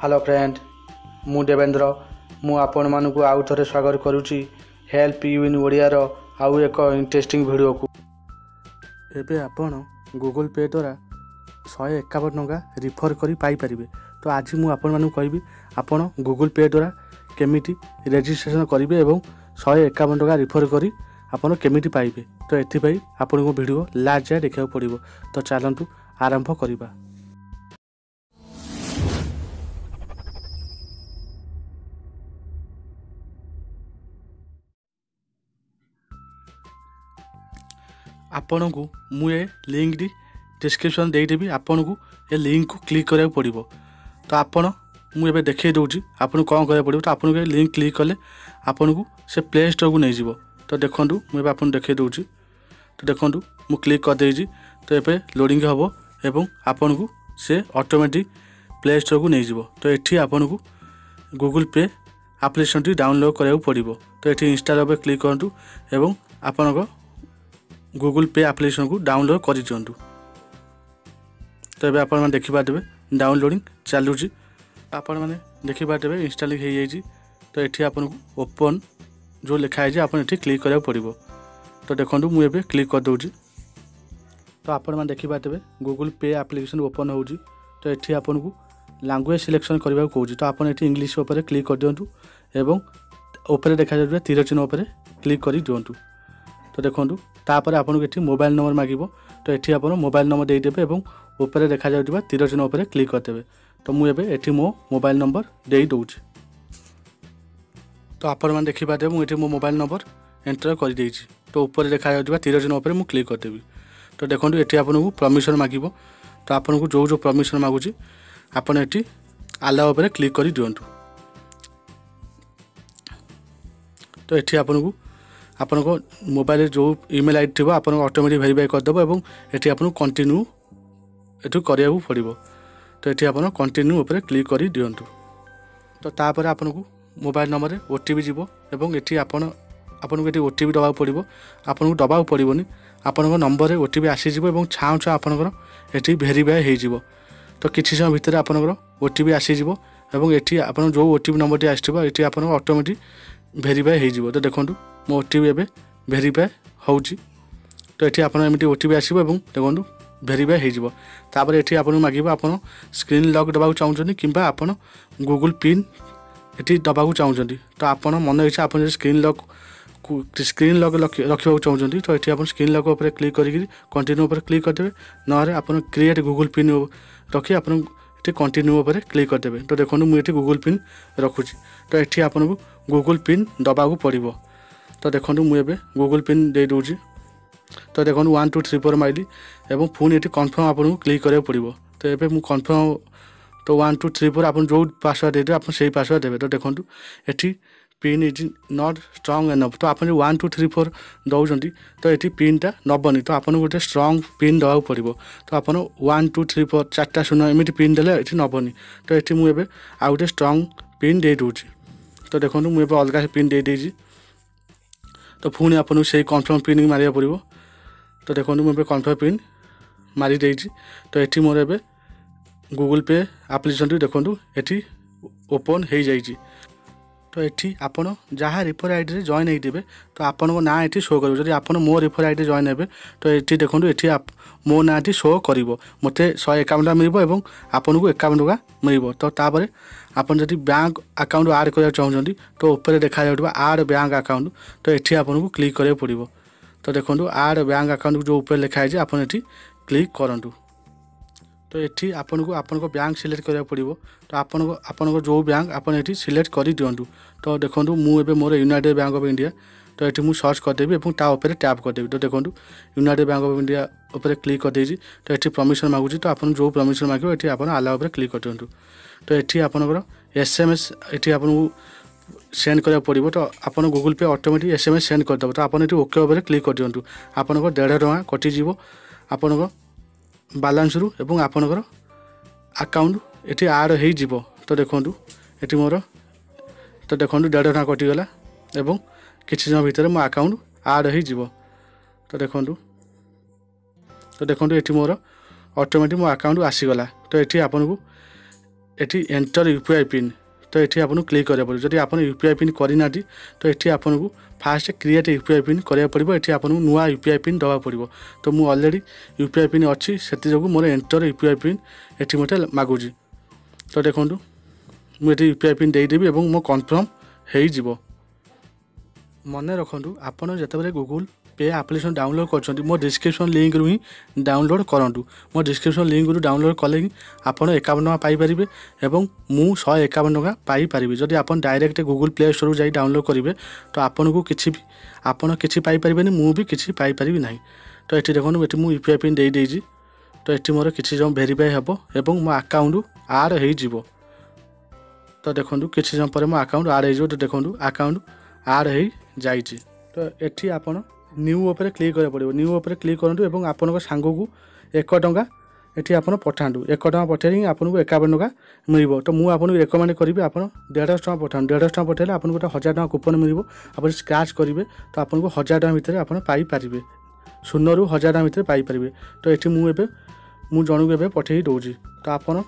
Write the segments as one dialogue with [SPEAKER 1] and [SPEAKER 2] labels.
[SPEAKER 1] Hello friend मु देवेंद्र मु आपण मानकु आउ थरे स्वागत करुच्ची हेल्प यू इन ओडियार आउ एक इंटरेस्टिंग वीडियो को। एबे आपण गूगल पे द्वारा 151 टंका रिफर करी पाई परिबे। तो आज मु आपण मानकु कहबी आपण गूगल पे द्वारा केमिति रजिस्ट्रेशन करिवे एवं 151 टंका रिफर करी आपण केमिति पाइबे। तो एथि पई आपण को वीडियो लास्ट जाय देखियो पड़िबो। तो चलंतु आरंभ करिबा। आपण को मुझे लिंक डिस्क्रिप्शन देदेवी। आपण को ये लिंक को क्लिक करा पड़ो। तो आपण मुझे देखा दूसरी आपको कौन करा पड़ो। तो आपको लिंक क्लिक कले आपन को से प्ले स्टोर को नहीं जीवो। तो देखूँ मुझे आपको देखा दूसरी। तो देखूँ मु क्लिक करदे। तो ये लोडिंग हम एवं आपन को से ऑटोमेटिक प्ले स्टोर को नहीं जीवो। तो ये आपन को गूगल पे एप्लिकेशन टी डाउनलोड करा पड़ो। तो ये इंस्टॉल पे क्लिक करूँ एवं आपन को गूगल पे एप्लिकेशन को डाउनलोड कर दिंतु। तो ये आप देखिपारे डाउनलोडिंग चलुची। आपण मैंने देखिपारे इंस्टॉलिंग हो जाए। तो ये आपन को ओपन जो लिखाई आप क्लिक करा पड़ो। तो देखो मुझे क्लिक कर दूँ। तो आपण मैंने देखिपारे गूगल पे एप्लिकेशन ओपन हो। तो ये आपन को लैंग्वेज सिलेक्शन करने को कहूँ। तो आप इंग्लिश उपर क्लिक कर दिंतु एवं ऊपर देखा जाए तीर चिन्ह उपर क्लिक कर दिंतु। तो देखो तापर आपन को मोबाइल नंबर मांगो। तो ये आप मोबाइल नंबर देदेवे और ऊपर देखा जाए तीर चिन्ह उपर क्लिक करदे। तो मुझे ये मो मोबाइल नंबर दे दूँ। तो आपण मैंने देखिपारे मुझे मो मोबाइल नंबर एंटर कर दे। तो ऊपर देखा जाए तीर चिन्ह उपर मुझे क्लिक करदेवी। तो देखो ये आपन को परमिशन मांगो। तो आपन को जो परमिशन मागुची आपन ये आला उपर क्लिक कर दिंतु। तो ये आपन को मोबाइल जो ईमेल आईडी थी आप ऑटोमेटिक वेरीफाई करदेव और ये आपको कंटिन्यू ये करा पड़ो। तो ये आप कंटिन्यू उपर क्लिक कर दिंतु। तो तापर आपन को मोबाइल नंबर ओटीपी जीवो एवं ये आपन को ये ओटीपी दबा पड़ो। आपन को दबा पड़ोनी आपण नंबर ओटीपी आसीज और छाँ छाँ आपंकर ये वेरीफाई हो। तो किसी समय भितर आपंकर ओटीपी आसीज और ये आप जो ओटीपी नंबर टी आसो ये आप ऑटोमेटिक वेरीफाई हो। तो देखो मो ओटीपी एवं वेरीफाई हो। तो ये आपमती ओटीपी आसो और देखो वेरीफाई होपर ये आपको मांगे आप स्क्रीन लॉक दबा चाहते कि आप गूगल पिन ये दबा चाहते। तो आप मन इच्छा आप स्क्रीन लॉक रखा चाहते। तो ये आप स्क्रीन लॉक उपर क्लिक कर कंटिन्यू उपर क्लिक करदे। ना आप क्रिएट गूगल पिन रखी आप कंटिन्यू उपर क्लिक करदे। तो देखो मुझे गूगल पिन रखुची। तो ये आपको गूगल पिन दबा पड़ो। तो देखो मुझे गूगल पिन दे दूँगी। तो देखो 1 2 3 4 माइली और पुणी ये कन्फर्म आपको क्लिक करा पड़ो। तो ये मुझे कन्फर्म तो 1 2 3 4 आप जो पासवर्ड देते आप से पासवर्ड देते। तो देखो ये pin is not strong enough. तो आप 1 2 3 4 दौरान तो ये पिनटा नबनी। तो आपको गोटे स्ट्रॉन्ग पिन दबा पड़ो। तो आप 1 2 3 4 4टा 0 एमती पिन देले ये नबनी। तो ये मुझे आउ गोटे स्ट्रॉन्ग पिन दे दूँगी। तो देखो मुझे अलग पिन दे देजी। तो पुणी आपको से कन्फर्म पिन मारे पड़ो। तो देखो मुझे कन्फर्म पिन मारी देजी। तो ये मोर ए गूगल पे एप्लिकेशन देखो ये ओपन हो जाए। तो ये आप जहाँ रिफर आईडी रे जॉइन होते तो आपन को ना ये शो कर। आप मो रिफर आईडी जॉइन हे तो ये देखो ये मो ना शो कर मत 151 मिल और आपन को 51 टका मिल। तो तापर आप बैंक अकाउंट आड करा चाहते तो ऊपर देखा जाए आड बैंक अकाउंट। तो ये आपको क्लिक करा पड़ो। तो देखो आड बैंक अकाउंट जो ऊपर लिखाई है आप क्लिक करूँ। तो ये आपको बैंक सिलेक्ट करा पड़ो। तो आपन जो बैंक आप सिलेक्ट कर दिंतु। तो देखो मुझे मोर यूनाइटेड बैंक ऑफ इंडिया। तो ये मुझे सर्च करदेवी और टैप करदेवी। तो देखो यूनाइटेड बैंक ऑफ इंडिया उपर क्लिक करदे। तो ये परमिशन मागुची। तो आप जो परमिशन मांगे ये आप आला उपर क्लिक कर दिंतु। तो ये आपंकर SMS ये आपको सेंड करा पड़ो। तो आप गूगल पे ऑटोमेटिक SMS सेंड करदेव। तो आप ओके उपर क्लिक कर दिंतु। आपंकर 1.5 टଙ୍କା कटिज आपंकर बालांस रु एवं आपंकर अकाउंट ये आड हो। तो देखो ये मोर तो देखो 1.5 टଙ୍କା कटिगला एवं किसी समय भितर मो अकाउंट आड हो। तो देखो ये मोर ऑटोमेटिक मो अकाउंट आसीगला। तो ये आपन को एटी एंटर यूपीआई पिन तो ये आपको क्लिक करा पड़ो। जब आप यूपीआई पिन करना तो ये आपको फास्ट क्रिएट यूपीआई पिन करा पड़ो। ये आपको नुआ यूपीआई पिन दवा पड़ो। तो मुझे ऑलरेडी यूपीआई पिन अच्छी से मोर एंटर यूपीआई पिन ये मत मागुची। तो देखो मुझे यूपीआई पिन देदेवी और मो कन्फर्म हो मन रखु। आपड़ जिते गूगल पे एप्लिकेशन डाउनलोड कर मो डिस्क्रिप्शन लिंक रू ही डाउनलोड करूँ। मो डिस्क्रिप्शन लिंक रू डाउनलोड कले ही आप 51 टका पाइपर और मु 151 टका पाइपर। जदि आप डायरेक्ट गूगल प्ले स्टोर जाई डाउनलोड करेंगे तो आपन को किसी भी पाइपर मु भी किसी पाइपर ना। तो ये देखो ये मुझे यूपीआई पिन दे देजी। तो ये मोर किसी जम भेरीफाई हे और मो अकाउंट आड हो। तो देखो किसी जम पर मो अकाउंट आड हो। तो देखो अकाउंट आड हो जाइए। तो ये आप न्यू ओपर क्लिक करा पड़ो। न्यू ओपर क्लिक करूँ और आपण सांग को 1 टଙ୍କା ये आप पठातु। 1 टଙ୍କା पठेल आपको 51 टका मिल। तो मुझे आपको रेकमेंड करी आप 150 टଙ୍କା पठातु। 150 टଙ୍କା पठेले आपको 1000 टଙ୍କା कूपन मिल। आप स्क्रैच करेंगे तो आपको 1000 टଙ୍କା भितर आप पाइपर 0 ରୁ 1000 टଙ୍କା भितर पाइपर। तो ये मुझे जन को पठे दूसरी। तो आप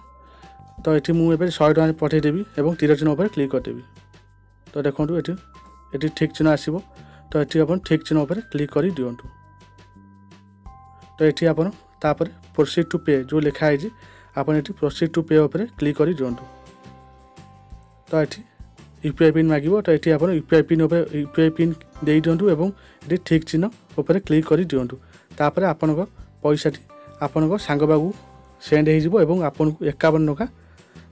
[SPEAKER 1] तो ये मुझे 100 टଙ୍କା पठेदेवी और तीर चिन्ह पर क्लिक करदेवी। तो देखो ये ठीक चिन्ह आसो। तो ये आप ठीक चिन्ह पर क्लिक कर दिंतु। तो ये आप प्रोसीड टू पे जो लिखाई आप प्रोसीड टू पे उपर क्लिक कर दिंतु। तो ये यूपीआई पिन मांगो। तो ये आप यूपीआई पिन दे दिंतु और ये ठीक चिन्ह उपर क्लिक कर दिंतु। तापर आपण पैसाटी आपण सांग बाबू सेंड हो आपन को 51 टका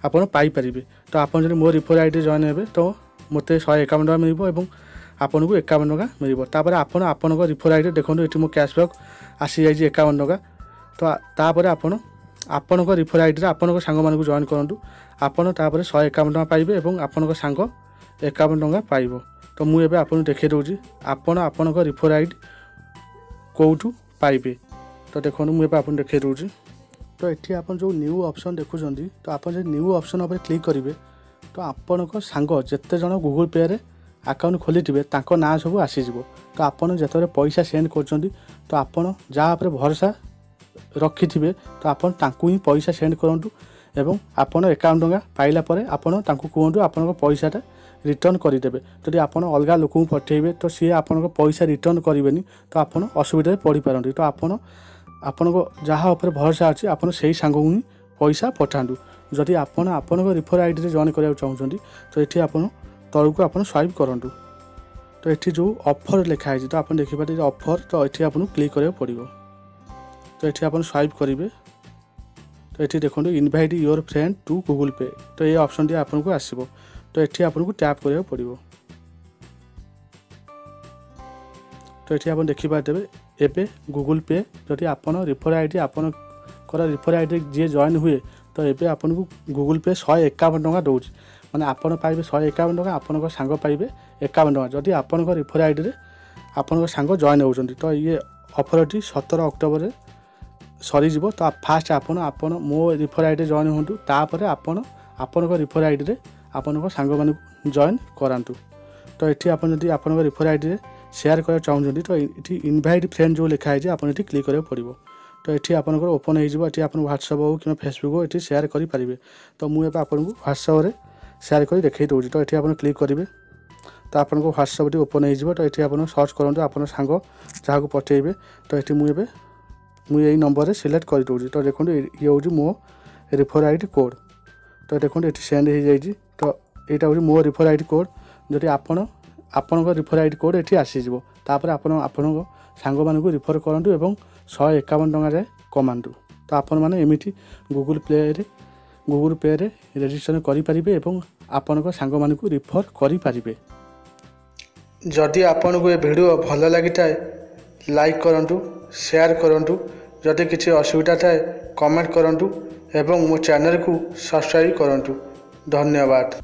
[SPEAKER 1] आपन पाइपर। तो आप मो रिफर आईडी जॉइन हे तो मत 151 टका मिल और आपन को 51 टका मिल। तापर आपण रिफर आईडी देखो ये मो कैशबैक आसी जाइए 51 टका। तो तापर आपण रिफर आईडी आपण सांग मान जॉइन करूँ। आपड़ 151 टका पाइबे और आपण सांग 51 टका पाइब। तो मुझे आपको देखे दूसरी आपण रिफर आईडी कौटू पाइबे। तो देखो मुझे आपको देखे दूसरी। तो ये आप जो न्यू ऑप्शन देखुं तो आप न्यू ऑप्शन उपर क्लिक करेंगे तो आपण सांग जिते जन गूगल पे रे अकाउंट खोली थे ना सब आसीज। तो आपड़ जिते पैसा सेंड कर तो आपड़ जहाँ भरोसा रखि थे तो आपको ही पैसा सेंड करूँ और आपड़ 51 टका पाइला आपड़ कहतु आपण पैसाटा रिटर्न करदेवे। जदि आप अलग लोक पठेबे तो सी आपन पैसा रिटर्न करेंगे तो आप असुविधा पड़ पारती। तो आपण जहाँ उपर भरोसा अच्छे आप सांग को ही पैसा पठातु। जदि आपण रिफर आईडी जॉइन करा चाहते तो ये आप तौक आप स्वाइप करूँ। तो ये जो ऑफर लिखाई तो आप देखिए ऑफर तो ये आपको क्लिक करा पड़ो। तो ये आप स्वाइप करेंगे। तो ये देखो invite your friend to Google Pay. तो ये ऑप्शन टी आपको आसो। तो ये आपको टैप करा पड़ो। तो ये आप देखिपारे एबे गूगल पे जदि आप रिफर आईडी आपन रिफर आईडी जी जॉइन हुए तो ये आपको गूगल पे 151 टका दूँ। मैंने आपड़ पाइबे 151 टका आपण सांग पाइबे 51 टका जदि आपण रिफर आईडी रे आपण सांग जॉइन होती। तो ये ऑफर टी 17 अक्टोबर सरीज। तो फास्ट आपण मो रिफर आईडी जॉइन हूँ तापर आपण रिफर आईडी रे आपण सांग मान जॉइन करातु। तो ये आप रिफर आईडी रे शेयर करा चाहते तो ये इनवाइट फ्रेंड जो लिखाई आप क्लिक करा पड़ो। तो ये आप ओपन हो व्हाट्सएप हो कि फेसबुक हो ये शेयर करेंगे। तो मुझे आपको व्हाट्सएप शेयर कर देखे दूसरी। तो ये आप क्लिक करेंगे तो आपको व्हाट्सएप टी ओपन हो। तो ये आप सर्च करूँ आप सांग जहाँ को पठेबे। तो ये मुझे नंबर सिलेक्ट कर दूसरी। तो देखो ये हूँ मो रिफर आईडी कोड। तो देखो ये सेंड हो जाए। तो यहाँ हूँ मो रिफर आईडी कोड। जदि आपण रिफर आईडी कोड ये आसीज तापर आपण सांग मान रिफर करूँ और 151 टका जाए कमातु। तो आपण मैंने एमती गूगल पे रे रजिस्ट्रेशन करेंगे और आपण सांग मान रिफर करेंगे। जदि आपन को ये वीडियो भल लगी थाए लाइक करूँ शेयर करूँ। जदि किसी असुविधा थाए कमेंट करूँ और मो चैनल को सब्सक्राइब करूँ। धन्यवाद।